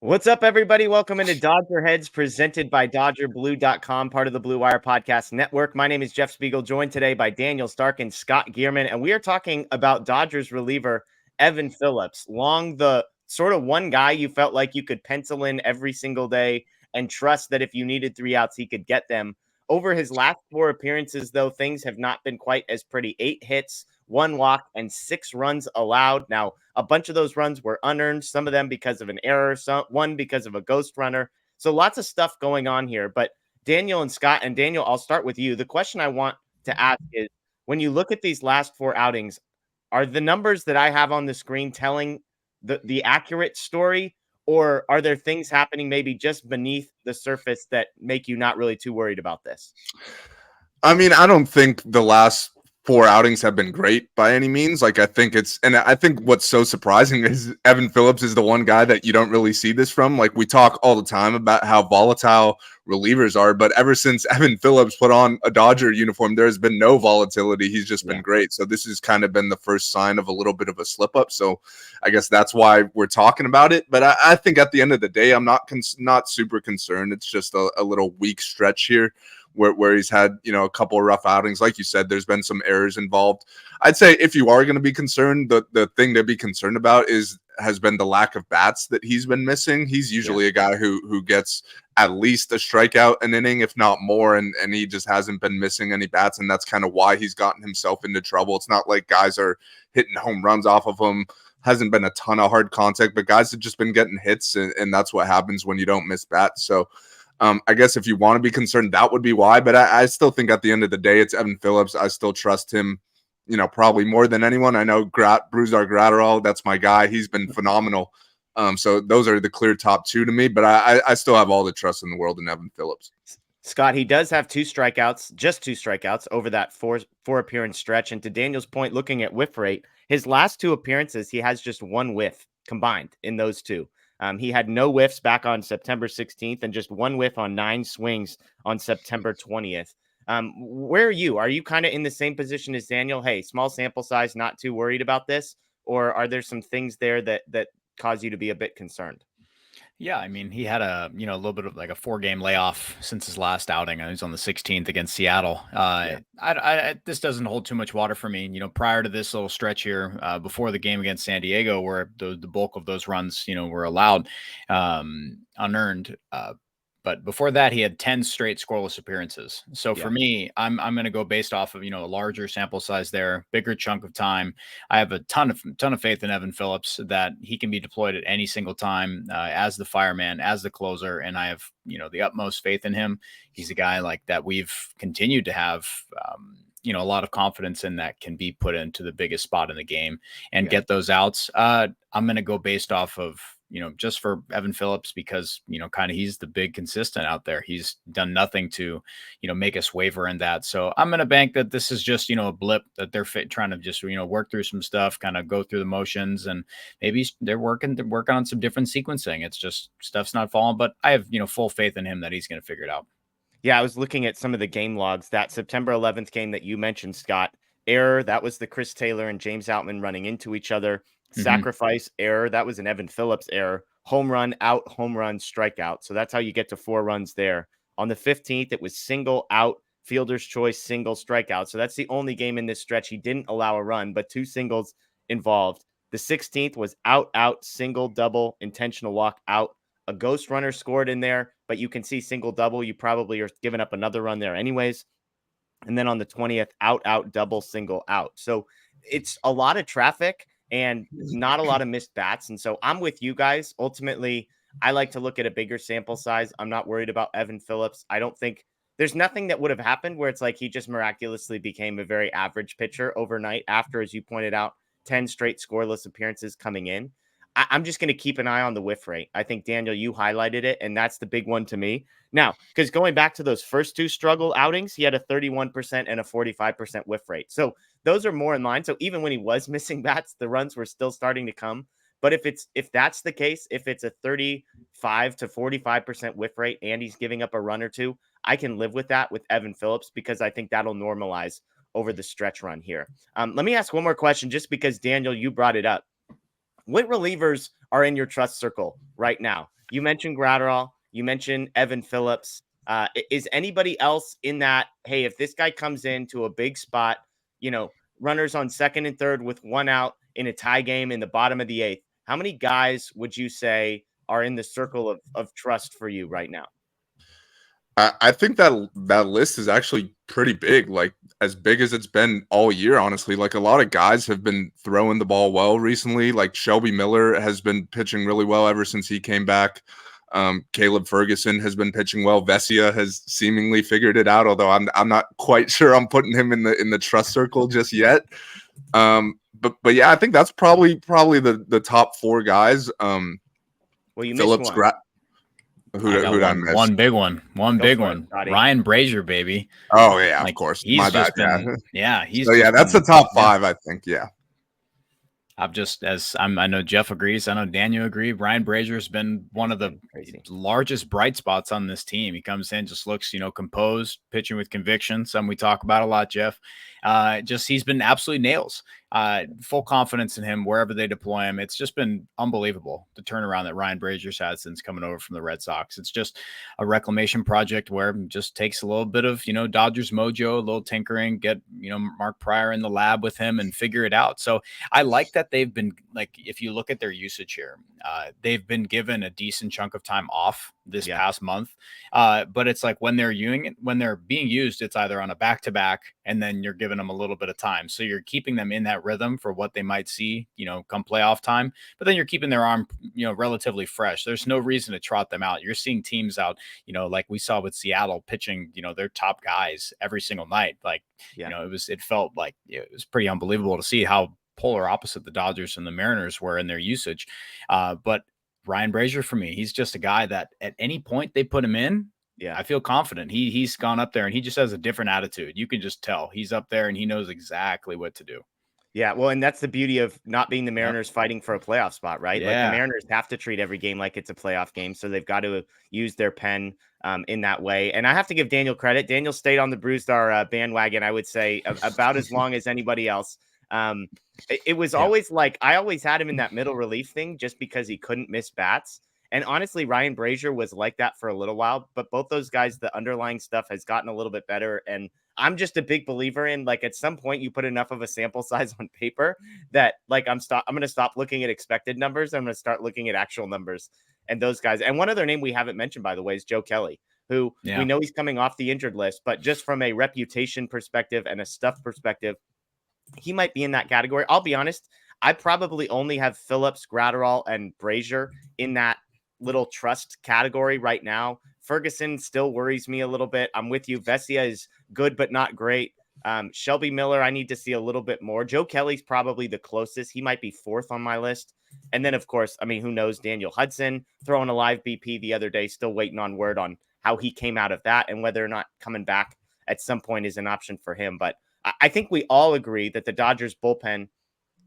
What's up, everybody? Welcome into Dodger Heads, presented by DodgerBlue.com, part of the Blue Wire Podcast Network. My name is Jeff Spiegel, joined today by Daniel Starkand, Scott Geirman, and we are talking about Dodgers reliever Evan Phillips. Long the sort of one guy you felt like you could pencil in every single day and trust that if you needed 3 outs, he could get them. Over his last 4 appearances, though, things have not been quite as pretty. 8 hits, 1 walk, and 6 runs allowed. Now, a bunch of those runs were unearned, some of them because of an error, one because of a ghost runner. So lots of stuff going on here. But Daniel and Scott, and Daniel, I'll start with you. The question I want to ask is, when you look at these last 4 outings, are the numbers that I have on the screen telling the accurate story, or are there things happening maybe just beneath the surface that make you not really too worried about this? I mean, I don't think the last 4 outings have been great by any means. I think what's so surprising is Evan Phillips is the one guy that you don't really see this from. Like, we talk all the time about how volatile relievers are, but ever since Evan Phillips put on a Dodger uniform, there's been no volatility. He's just been great. So this has kind of been the first sign of a little bit of a slip up. So I guess that's why we're talking about it. But I think at the end of the day, I'm not super concerned. It's just a little weak stretch here, where he's had, a couple of rough outings. Like you said, there's been some errors involved. I'd say if you are going to be concerned, the thing to be concerned about has been the lack of bats that he's been missing. He's usually a guy who gets at least a strikeout an inning, if not more, and he just hasn't been missing any bats, and that's kind of why he's gotten himself into trouble. It's not like guys are hitting home runs off of him. Hasn't been a ton of hard contact, but guys have just been getting hits, and that's what happens when you don't miss bats. So I guess if you want to be concerned, that would be why. But I still think at the end of the day, it's Evan Phillips. I still trust him, probably more than anyone. I know Brusdar Graterol, that's my guy. He's been phenomenal. So those are the clear top 2 to me. But I still have all the trust in the world in Evan Phillips. Scott, he does have just 2 strikeouts over that four appearance stretch. And to Daniel's point, looking at whiff rate, his last 2 appearances, he has just 1 whiff combined in those 2. He had no whiffs back on September 16th and just 1 whiff on 9 swings on September 20th. Where are you? Are you kind of in the same position as Daniel? Hey, small sample size, not too worried about this? Or are there some things there that cause you to be a bit concerned? Yeah, I mean, he had a little bit of like a 4-game layoff since his last outing. He was on the 16th against Seattle. This doesn't hold too much water for me. Prior to this little stretch here, before the game against San Diego, where the bulk of those runs, were allowed, unearned. But before that, he had 10 straight scoreless appearances. So for me, I'm going to go based off of, a larger sample size there, bigger chunk of time. I have a ton of faith in Evan Phillips that he can be deployed at any single time as the fireman, as the closer. And I have, the utmost faith in him. He's a guy like that we've continued to have, a lot of confidence in, that can be put into the biggest spot in the game and get those outs. I'm going to go based off of, just for Evan Phillips, because, kind of he's the big consistent out there. He's done nothing to, make us waver in that. So I'm going to bank that this is just, a blip, that they're trying to just, work through some stuff, kind of go through the motions, and maybe they're working on some different sequencing. It's just stuff's not falling, but I have, full faith in him that he's going to figure it out. Yeah, I was looking at some of the game logs. That September 11th game that you mentioned, Scott, error, that was the Chris Taylor and James Outman running into each other. Sacrifice, error, that was an Evan Phillips error. Home run, out, home run, strikeout. So that's how you get to 4 runs there. On the 15th, it was single, out, fielder's choice, single, strikeout. So that's the only game in this stretch he didn't allow a run, but 2 singles involved. The 16th was out, out, single, double, intentional walk, out. A ghost runner scored in there, but you can see single, double. You probably are giving up another run there anyways. And then on the 20th, out, out, double, single, out. So it's a lot of traffic and not a lot of missed bats. And so I'm with you guys. Ultimately, I like to look at a bigger sample size. I'm not worried about Evan Phillips. I don't think there's nothing that would have happened where it's like he just miraculously became a very average pitcher overnight after, as you pointed out, 10 straight scoreless appearances coming in. I'm just going to keep an eye on the whiff rate. I think, Daniel, you highlighted it, and that's the big one to me. Now, because going back to those first 2 struggle outings, he had a 31% and a 45% whiff rate. So those are more in line. So even when he was missing bats, the runs were still starting to come. But if that's the case, if it's a 35 to 45% whiff rate and he's giving up a run or 2, I can live with that with Evan Phillips, because I think that'll normalize over the stretch run here. Let me ask one more question, just because, Daniel, you brought it up. What relievers are in your trust circle right now? You mentioned Gratterall. You mentioned Evan Phillips. Is anybody else in that, hey, if this guy comes into a big spot, runners on second and third with one out in a tie game in the bottom of the eighth, how many guys would you say are in the circle of trust for you right now? I think that list is actually pretty big, like as big as it's been all year, honestly. Like a lot of guys have been throwing the ball well recently. Like Shelby Miller has been pitching really well ever since he came back. Caleb Ferguson has been pitching well. Vesia has seemingly figured it out, although I'm not quite sure I'm putting him in the trust circle just yet. But yeah, I think that's probably the top four guys. Well, you Phillips, missed one. Who'd I miss? One big one. Ryan Brazier, baby. Oh yeah, of course. My bad. That's the top five, I think. Yeah. I know Jeff agrees. I know Daniel agrees. Ryan Brazier's been one of the largest bright spots on this team. He comes in, just looks, composed, pitching with conviction. Something we talk about a lot, Jeff. He's been absolutely nails. Full confidence in him wherever they deploy him. It's just been unbelievable, the turnaround that Ryan Brazier's had since coming over from the Red Sox. It's just a reclamation project where it just takes a little bit of, Dodgers mojo, a little tinkering, get, Mark Pryor in the lab with him and figure it out. So I like that they've been, like, if you look at their usage here, they've been given a decent chunk of time off this past month. But it's like when they're being used, it's either on a back-to-back and then you're giving them a little bit of time. So you're keeping them in that rhythm for what they might see, come playoff time, but then you're keeping their arm, relatively fresh. There's no reason to trot them out. You're seeing teams out, like we saw with Seattle pitching, their top guys every single night. Like, it felt like it was pretty unbelievable to see how polar opposite the Dodgers and the Mariners were in their usage. But Ryan Brazier, for me, he's just a guy that at any point they put him in, I feel confident. He's gone up there and he just has a different attitude. You can just tell he's up there and he knows exactly what to do. Yeah, well, and that's the beauty of not being the Mariners fighting for a playoff spot, right? Yeah. Like the Mariners have to treat every game like it's a playoff game, so they've got to use their pen in that way. And I have to give Daniel credit. Daniel stayed on the Brewstar bandwagon, I would say, about as long as anybody else. It was always like I always had him in that middle relief thing just because he couldn't miss bats. And honestly, Ryan Brazier was like that for a little while, but both those guys, the underlying stuff has gotten a little bit better. And I'm just a big believer in, like, at some point you put enough of a sample size on paper that, like, I'm going to stop looking at expected numbers. I'm going to start looking at actual numbers and those guys. And one other name we haven't mentioned, by the way, is Joe Kelly, who we know he's coming off the injured list, but just from a reputation perspective and a stuff perspective, he might be in that category. I'll be honest. I probably only have Phillips, Gratterall, and Brazier in that little trust category right now. Ferguson still worries me a little bit. I'm with you. Vesia is good, but not great. Shelby Miller, I need to see a little bit more. Joe Kelly's probably the closest. He might be fourth on my list. And then, of course, I mean, who knows? Daniel Hudson throwing a live BP the other day, still waiting on word on how he came out of that and whether or not coming back at some point is an option for him. But I think we all agree that the Dodgers bullpen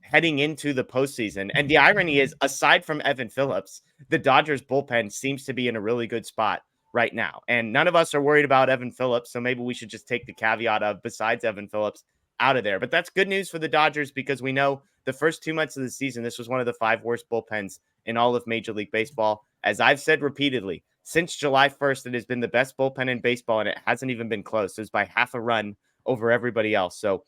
heading into the postseason, and the irony is, aside from Evan Phillips, the Dodgers bullpen seems to be in a really good spot right now. And none of us are worried about Evan Phillips, so maybe we should just take the caveat of besides Evan Phillips out of there. But that's good news for the Dodgers because we know the first 2 months of the season, this was one of the 5 worst bullpens in all of Major League Baseball. As I've said repeatedly, since July 1st, it has been the best bullpen in baseball, and it hasn't even been close. It was by half a run over everybody else. So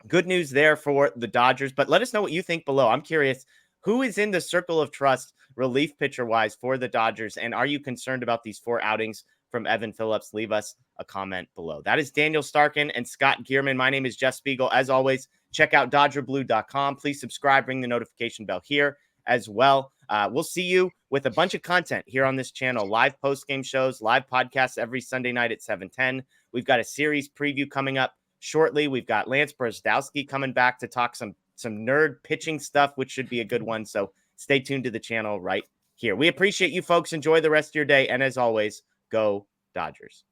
good news there for the Dodgers, but let us know what you think below. I'm curious, who is in the circle of trust relief pitcher wise for the Dodgers? And are you concerned about these 4 outings from Evan Phillips? Leave us a comment below. That is Daniel Starkand and Scott Geirman. My name is Jeff Spiegel. As always, check out DodgerBlue.com. Please subscribe, ring the notification bell here as well. We'll see you with a bunch of content here on this channel. Live post-game shows, live podcasts every Sunday night at 7:10. We've got a series preview coming up shortly. We've got Lance Brzdowski coming back to talk some nerd pitching stuff, which should be a good one. So stay tuned to the channel right here. We appreciate you folks. Enjoy the rest of your day. And as always, go Dodgers.